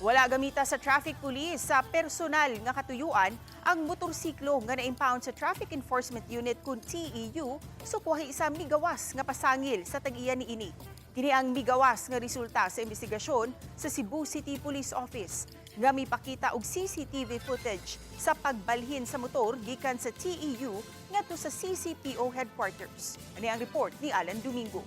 Wala gamita sa traffic police sa personal nga katuyuan ang motorsiklo nga na-impound sa Traffic Enforcement Unit kun TEU sukwahi sa migawas nga pasangil sa tag-iya niini. Kini ang migawas nga resulta sa investigasyon sa Cebu City Police Office nga mipakita og CCTV footage sa pagbalhin sa motor gikan sa TEU ngadto sa CCPO headquarters. Ani ang report ni Alan Domingo.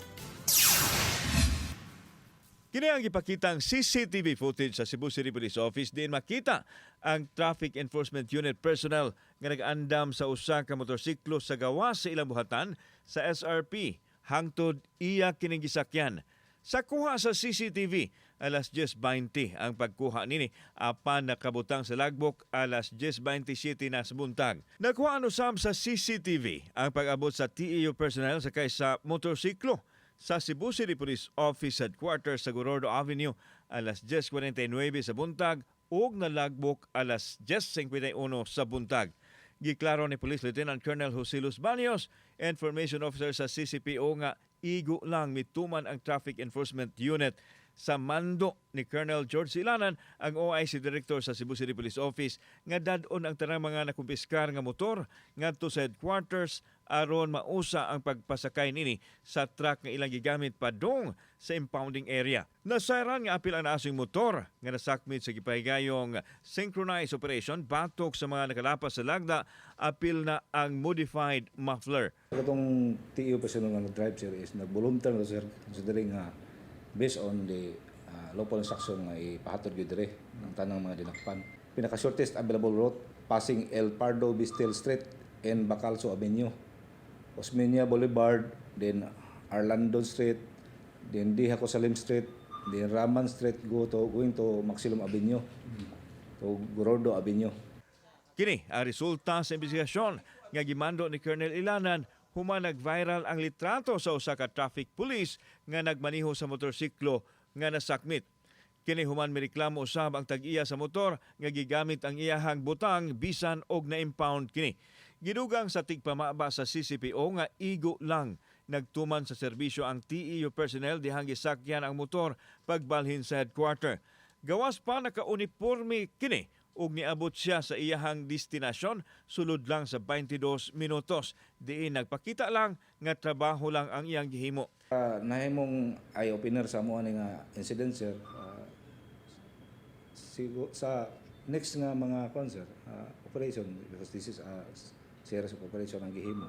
Kini ang ipakitang CCTV footage sa Cebu City Police Office diin makita ang Traffic Enforcement Unit personnel nga nag-andam sa usa ka motorsiklo sa gawas sa ilang buhatan sa SRP hangtod iya kining gisakyan. Sa kuha sa CCTV, alas 10:20 ang pagkuha nini apan nakabutang sa lagbok alas 10:27 na sa buntag. Nakuha usab sa CCTV ang pag-abot sa TEU personnel sakay sa motorsiklo sa Cebu City Police Office Headquarters sa Gorordo Avenue alas 10:49 sa buntag ug nalagbok alas 10:51 sa buntag. Giklaro ni Police Lieutenant Colonel Jose Luz Baños, Information Officer sa CCPO nga igo lang mituman ang Traffic Enforcement Unit sa mando ni Colonel George Ilanan, ang OIC Director sa Cebu City Police Office, nga dadon ang tanang mga nakumpiskar nga motor ngadto sa headquarters aron mausa ang pagpasakay nini sa truck nga ilang gigamit padong sa impounding area. Nasayran nga apil ang naasong motor nga nasakmit sa gipahigayong synchronized operation batok sa mga nakalapas sa lagda, apil na ang modified muffler. Itong TEU personal nga drive sir is nag-volunteer na sir considering based on the local instruction nga ipahatod gyud dire ng tanang mga dinakpan. Pinaka-shortest available route passing El Pardo Bistel Street and Bacalso Avenue, Osmeña Boulevard, then Arlandon Street, then Dihaco Salim Street, then Raman Street going to Maximum Avenue, to Gorordo Avenue. Kini ang resulta sa investigasyon nga gimando ni Colonel Ilanan human nag-viral ang litrato sa usa ka traffic police nga nagmaniho sa motorsiklo nga nasakmit. Kini human mireklamo usab ang tag-iya sa motor nga gigamit ang iyahang butang bisan og na-impound kini. Gidugang sa tigpamaba sa CCPO nga igo lang nagtuman sa serbisyo ang TEU personnel dihang gisakyan ang motor pagbalhin sa headquarter. Gawas pa naka-uniforme kini ug niabot siya sa iyahang destinasyon sulod lang sa 22 minutos. Diin nagpakita lang nga trabaho lang ang iyang gihimo. Nahimong eye-opener sa mo nga incident sir. Sa next nga mga concert operation, because this is a series of operation ang gihimo.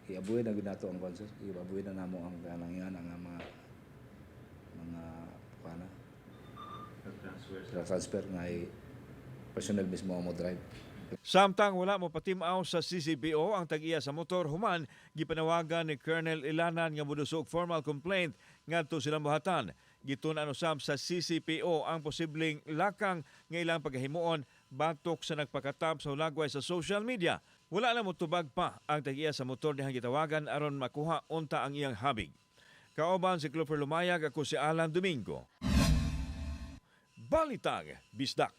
Iabuhi na ginato ang concert. Iabuhi na namo ang kanangyan ang mga transfer nga personnel mismo mo drive. Samtang wala mo patimaw sa CCPO ang tag-iya sa motor, human gipanawagan ni Colonel Ilanan nga modusog formal complaint ngadto silang buhatan. Gitun-an usab sa CCPO ang posibleng lakang nga ilang paghimuon batok sa nagpakatab sa hulagway sa social media. Wala na motubag pa ang tag-iya sa motor dihang gitawagan aron makuha unta ang iyang habig. Kaoban si Clover Lumayag, ako si Alan Domingo. Balitang Bisdak.